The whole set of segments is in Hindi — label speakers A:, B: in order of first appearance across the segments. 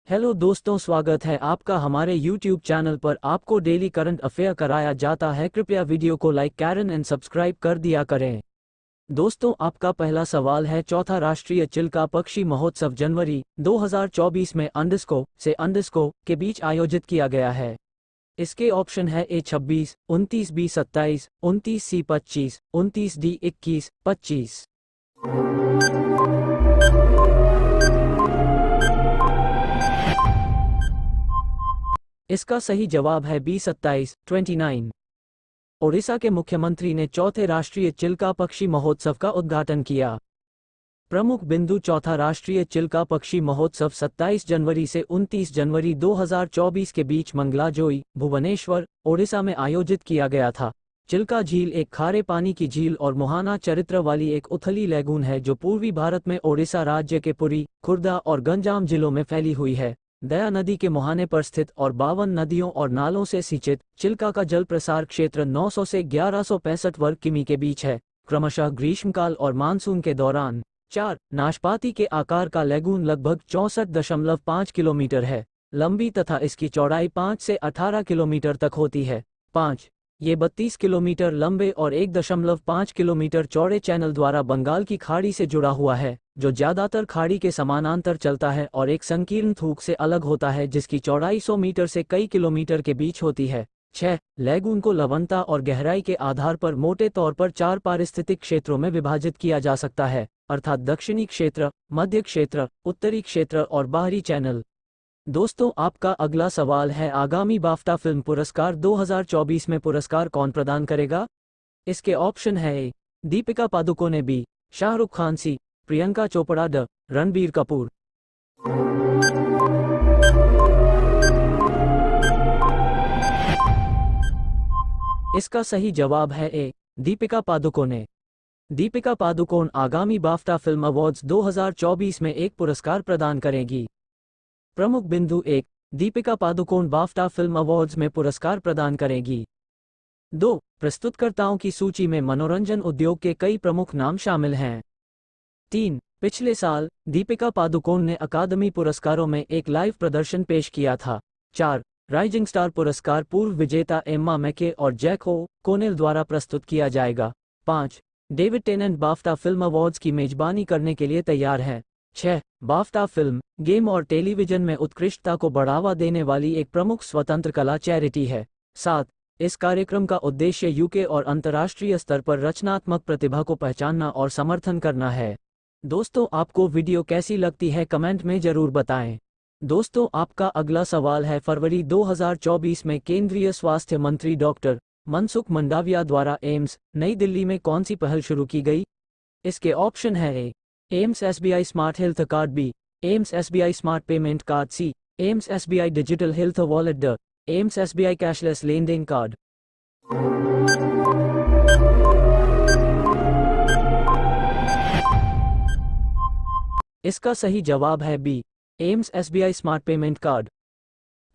A: हेलो दोस्तों, स्वागत है आपका हमारे YouTube चैनल पर। आपको डेली करंट अफेयर कराया जाता है। कृपया वीडियो को लाइक करें एंड सब्सक्राइब कर दिया करें। दोस्तों, आपका पहला सवाल है, चौथा राष्ट्रीय चिल्का पक्षी महोत्सव जनवरी 2024 में अंडस्को से अंडस्को के बीच आयोजित किया गया है। इसके ऑप्शन है A 26, 29 B 27, 29 C 25, 29 D 21, 25। इसका सही जवाब है B 27, 29। ओडिशा के मुख्यमंत्री ने चौथे राष्ट्रीय चिल्का पक्षी महोत्सव का उद्घाटन किया। प्रमुख बिंदु, चौथा राष्ट्रीय चिल्का पक्षी महोत्सव 27 जनवरी से 29 जनवरी 2024 के बीच मंगलाजोई, भुवनेश्वर, ओडिशा में आयोजित किया गया था। चिल्का झील एक खारे पानी की झील और मुहाना चरित्र वाली एक उथली लैगून है जो पूर्वी भारत में ओडिशा राज्य के पुरी, खुर्दा और गंजाम जिलों में फैली हुई है। दया नदी के मुहाने पर स्थित और 52 नदियों और नालों से सिंचित चिल्का का जल प्रसार क्षेत्र 900 से 1165 वर्ग किमी के बीच है। क्रमशः ग्रीष्मकाल और मानसून के दौरान 4 नाशपाती के आकार का लैगून लगभग 64.5 किलोमीटर है लंबी तथा इसकी चौड़ाई 5 से 18 किलोमीटर तक होती है। 5 ये 32 किलोमीटर लंबे और 1.5 किलोमीटर चौड़े चैनल द्वारा बंगाल की खाड़ी से जुड़ा हुआ है, जो ज्यादातर खाड़ी के समानांतर चलता है और एक संकीर्ण थूक से अलग होता है जिसकी चौड़ाई 100 मीटर से कई किलोमीटर के बीच होती है। 6 लैगून को लवणता और गहराई के आधार पर मोटे तौर पर 4 पारिस्थितिक क्षेत्रों में विभाजित किया जा सकता है, अर्थात दक्षिणी क्षेत्र, मध्य क्षेत्र, उत्तरी क्षेत्र और बाहरी चैनल। दोस्तों, आपका अगला सवाल है, आगामी बाफ्टा फिल्म पुरस्कार 2024 में पुरस्कार कौन प्रदान करेगा? इसके ऑप्शन है A Deepika Padukone, B Shahrukh Khan, C Priyanka Chopra, D Ranbir Kapoor. इसका सही जवाब है A दीपिका पादुकोणे। दीपिका पादुकोण आगामी बाफ्टा फिल्म अवार्ड्स 2024 में एक पुरस्कार प्रदान करेगी। प्रमुख बिंदु 1 Deepika Padukone BAFTA film awards में पुरस्कार प्रदान करेगी। 2 प्रस्तुतकर्ताओं की सूची में मनोरंजन उद्योग के कई प्रमुख नाम शामिल हैं। 3 पिछले साल दीपिका पादुकोण ने अकादमी पुरस्कारों में एक लाइव प्रदर्शन पेश किया था। 4 राइजिंग स्टार पुरस्कार पूर्व विजेता एम्मा मैके और जैक ओ'कोनेल द्वारा प्रस्तुत किया जाएगा। 5 David Tennant BAFTA film awards की मेजबानी करने के लिए तैयार है। 6 बाफ्टा फिल्म, गेम और टेलीविजन में उत्कृष्टता को बढ़ावा देने वाली एक प्रमुख स्वतंत्र कला चैरिटी है। 7 इस कार्यक्रम का उद्देश्य यूके और अंतर्राष्ट्रीय स्तर पर रचनात्मक प्रतिभा को पहचानना और समर्थन करना है। दोस्तों, आपको वीडियो कैसी लगती है कमेंट में जरूर बताएं। दोस्तों, आपका अगला सवाल है, फरवरी 2024 में केंद्रीय स्वास्थ्य मंत्री डॉक्टर मनसुख मंडाविया द्वारा एम्स नई दिल्ली में कौन सी पहल शुरू की गई? इसके ऑप्शन है A AIIMS SBI smart health card, B AIIMS SBI smart payment card, C AIIMS SBI digital health wallet, D AIIMS SBI cashless लेन देन कार्ड। इसका सही जवाब है B AIIMS SBI smart payment card.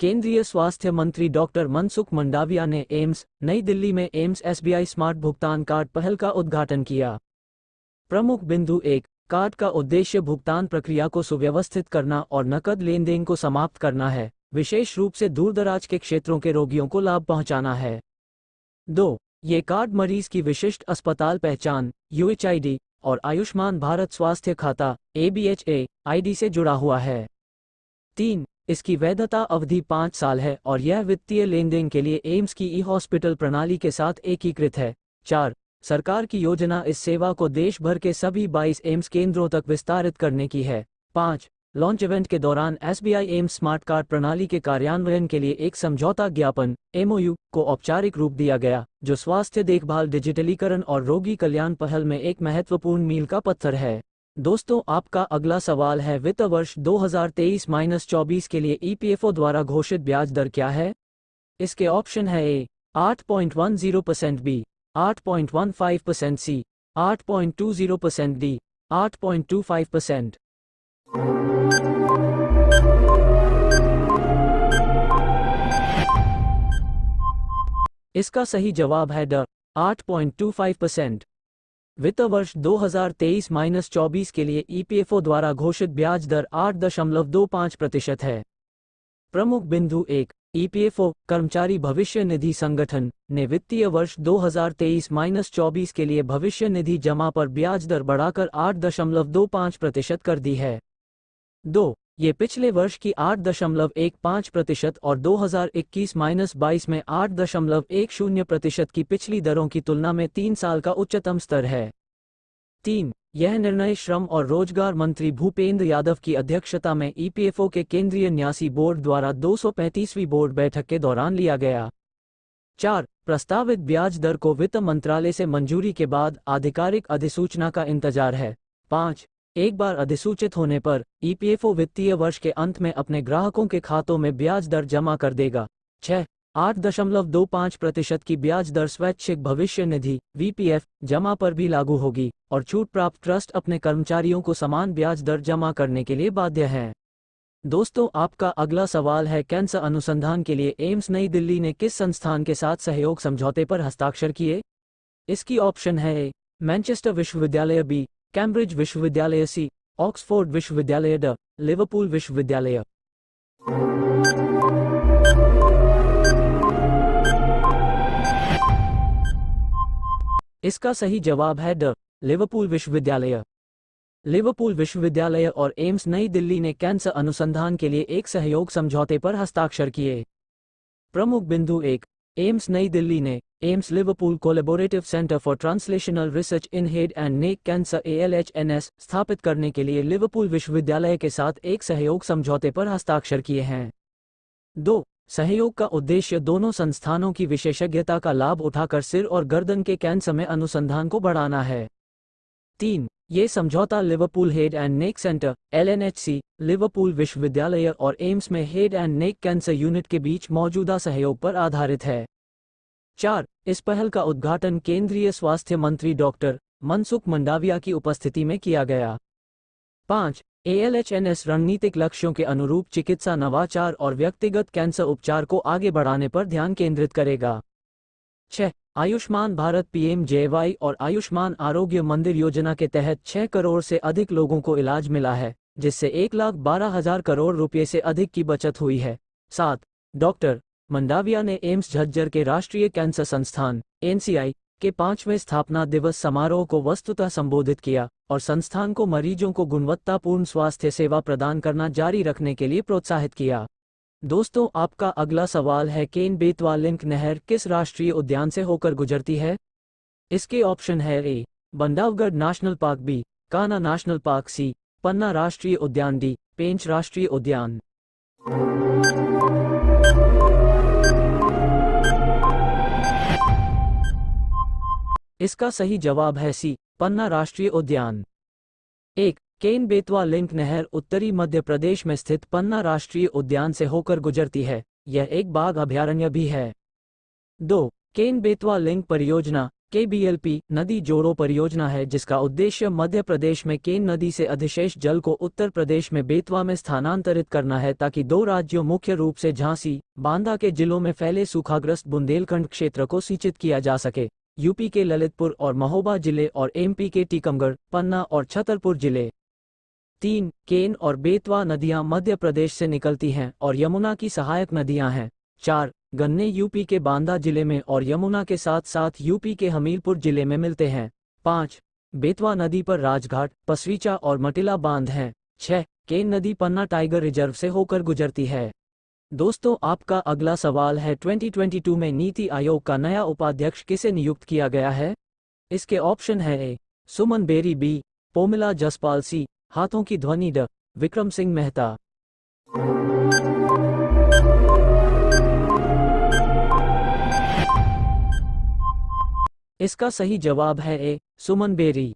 A: केंद्रीय स्वास्थ्य मंत्री डॉक्टर मनसुख मंडाविया ने एम्स नई दिल्ली में एम्स SBI स्मार्ट भुगतान कार्ड पहल का उद्घाटन किया। प्रमुख बिंदु 1 कार्ड का उद्देश्य भुगतान प्रक्रिया को सुव्यवस्थित करना और नकद लेन देन को समाप्त करना है, विशेष रूप से दूरदराज के क्षेत्रों के रोगियों को लाभ पहुंचाना है। 2 ये कार्ड मरीज की विशिष्ट अस्पताल पहचान UHID और आयुष्मान भारत स्वास्थ्य खाता ABHA ID से जुड़ा हुआ है। 3 इसकी वैधता अवधि 5 साल है और यह वित्तीय लेन देन के लिए एम्स की ई-हॉस्पिटल प्रणाली के साथ एकीकृत है। 4 सरकार की योजना इस सेवा को देश भर के सभी 22 एम्स केंद्रों तक विस्तारित करने की है। 5 लॉन्च इवेंट के दौरान SBI एम्स स्मार्ट कार्ड प्रणाली के कार्यान्वयन के लिए एक समझौता ज्ञापन MOU को औपचारिक रूप दिया गया, जो स्वास्थ्य देखभाल डिजिटलीकरण और रोगी कल्याण पहल में एक महत्वपूर्ण मील का पत्थर है। दोस्तों, आपका अगला सवाल है, वित्त वर्ष 2023-24 के लिए EPFO द्वारा घोषित ब्याज दर क्या है? इसके ऑप्शन है A 8.10%, B 8.15%, C 8.20%, D 8.25%। इसका सही जवाब है D 8.25%। वित्त वर्ष 2023-24 के लिए EPFO द्वारा घोषित ब्याज दर 8.25% है। प्रमुख बिंदु 1। ईपीएफओ कर्मचारी भविष्य निधि संगठन ने वित्तीय वर्ष 2023-24 के लिए भविष्य निधि जमा पर ब्याज दर बढ़ाकर 8.25% कर दी है। 2। ये पिछले वर्ष की 8.15% और 2021-22 में 8.10% की पिछली दरों की तुलना में 3 साल का उच्चतम स्तर है। 3। यह निर्णय श्रम और रोजगार मंत्री भूपेंद्र यादव की अध्यक्षता में ईपीएफओ के केंद्रीय न्यासी बोर्ड द्वारा 235वीं बोर्ड बैठक के दौरान लिया गया। 4। प्रस्तावित ब्याज दर को वित्त मंत्रालय से मंजूरी के बाद आधिकारिक अधिसूचना का इंतजार है। 5। एक बार अधिसूचित होने पर ईपीएफओ वित्तीय वर्ष के अंत में अपने ग्राहकों के खातों में ब्याज दर जमा कर देगा। 6। 8.25% की ब्याज दर स्वैच्छिक भविष्य निधि वीपीएफ जमा पर भी लागू होगी और छूट प्राप्त ट्रस्ट अपने कर्मचारियों को समान ब्याज दर जमा करने के लिए बाध्य हैं। दोस्तों, आपका अगला सवाल है, कैंसर अनुसंधान के लिए एम्स नई दिल्ली ने किस संस्थान के साथ सहयोग समझौते पर हस्ताक्षर किए? इसकी ऑप्शन है ए मैनचेस्टर विश्वविद्यालय, बी कैम्ब्रिज विश्वविद्यालय, सी ऑक्सफोर्ड विश्वविद्यालय, ड लिवरपूल विश्वविद्यालय। इसका सही जवाब है ड लिवरपूल विश्वविद्यालय। लिवरपूल विश्वविद्यालय और एम्स नई दिल्ली ने कैंसर अनुसंधान के लिए एक सहयोग समझौते पर हस्ताक्षर किए। प्रमुख बिंदु 1। एम्स नई दिल्ली ने AIIMS Liverpool collaborative centre for translational research in head and neck cancer ALHNS स्थापित करने के लिए लिवरपूल विश्वविद्यालय के साथ एक सहयोग समझौते पर हस्ताक्षर किए हैं। 2। सहयोग का उद्देश्य दोनों संस्थानों की विशेषज्ञता का लाभ उठाकर सिर और गर्दन के कैंसर में अनुसंधान को बढ़ाना है। 3। ये समझौता Liverpool head and neck centre LNHC, Liverpool विश्वविद्यालय और एम्स में head and neck cancer unit के बीच मौजूदा सहयोग पर आधारित है। 4। इस पहल का उद्घाटन केंद्रीय स्वास्थ्य मंत्री डॉक्टर मनसुख मंडाविया की उपस्थिति में किया गया। 5। ALHNS रणनीतिक लक्ष्यों के अनुरूप चिकित्सा नवाचार और व्यक्तिगत कैंसर उपचार को आगे बढ़ाने पर ध्यान केंद्रित करेगा। 6। आयुष्मान भारत PMJY और आयुष्मान आरोग्य मंदिर योजना के तहत 6 करोड़ से अधिक लोगों को इलाज मिला है, जिससे 1,12,000 करोड़ रुपये से अधिक की बचत हुई है। 7। डॉक्टर मंडाविया ने एम्स झज्जर के राष्ट्रीय कैंसर संस्थान NCI के 5वें स्थापना दिवस समारोह को वस्तुतः संबोधित किया और संस्थान को मरीजों को गुणवत्तापूर्ण स्वास्थ्य सेवा प्रदान करना जारी रखने के लिए प्रोत्साहित किया। दोस्तों, आपका अगला सवाल है, केन बेतवा लिंक नहर किस राष्ट्रीय उद्यान से होकर गुजरती है? इसके ऑप्शन है A Bandhavgarh national park, B Kanha national park, C Panna राष्ट्रीय उद्यान, डी पेंच राष्ट्रीय उद्यान। इसका सही जवाब है सी पन्ना राष्ट्रीय उद्यान। 1। केन बेतवा लिंक नहर उत्तरी मध्य प्रदेश में स्थित पन्ना राष्ट्रीय उद्यान से होकर गुजरती है। यह एक बाघ अभयारण्य भी है। 2। केन बेतवा लिंक परियोजना KBLP नदी जोड़ो परियोजना है, जिसका उद्देश्य मध्य प्रदेश में केन नदी से अधिशेष जल को उत्तर प्रदेश में बेतवा में स्थानांतरित करना है, ताकि 2 राज्यों मुख्य रूप से झांसी, बांदा के जिलों में फैले सूखाग्रस्त बुंदेलखंड क्षेत्र को सिंचित किया जा सके। यूपी के ललितपुर और महोबा जिले और MP के टीकमगढ़, पन्ना और छतरपुर जिले। 3। केन और बेतवा नदियां मध्य प्रदेश से निकलती हैं और यमुना की सहायक नदियां हैं। 4। गन्ने यूपी के बांदा जिले में और यमुना के साथ साथ यूपी के हमीरपुर जिले में मिलते हैं। 5। बेतवा नदी पर राजघाट, पसरीचा और मटिला बांध हैं। 6। केन नदी पन्ना टाइगर रिजर्व से होकर गुजरती है। दोस्तों, आपका अगला सवाल है, 2022 में नीति आयोग का नया उपाध्यक्ष किसे नियुक्त किया गया है? इसके ऑप्शन है ए सुमन बेरी, बी पोमिला जसपाल, सी हाथों की ध्वनि, ड विक्रम सिंह मेहता। इसका सही जवाब है ए सुमन बेरी।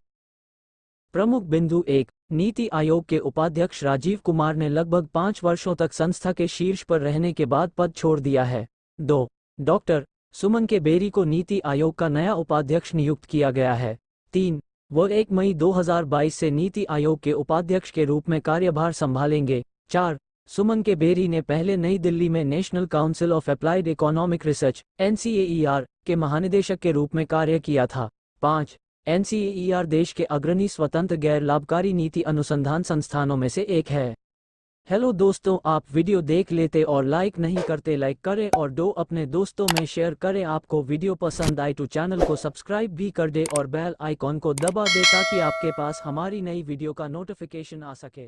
A: प्रमुख बिंदु 1। नीति आयोग के उपाध्यक्ष राजीव कुमार ने लगभग 5 वर्षों तक संस्था के शीर्ष पर रहने के बाद पद छोड़ दिया है। 2। डॉक्टर सुमन के बेरी को नीति आयोग का नया उपाध्यक्ष नियुक्त किया गया है। 3। वो 1 मई 2022 से नीति आयोग के उपाध्यक्ष के रूप में कार्यभार संभालेंगे। 4। सुमन के बेरी ने पहले नई दिल्ली में national council of applied economic research NCAER के महानिदेशक के रूप में कार्य किया था। 5। NCAER देश के अग्रणी स्वतंत्र गैर लाभकारी नीति अनुसंधान संस्थानों में से एक है। हेलो दोस्तों, आप वीडियो देख लेते और लाइक नहीं करते, लाइक करें और दो अपने दोस्तों में शेयर करें। आपको वीडियो पसंद आए तो चैनल को सब्सक्राइब भी कर दे और बेल आइकॉन को दबा दे ताकि आपके पास हमारी नई वीडियो का नोटिफिकेशन आ सके।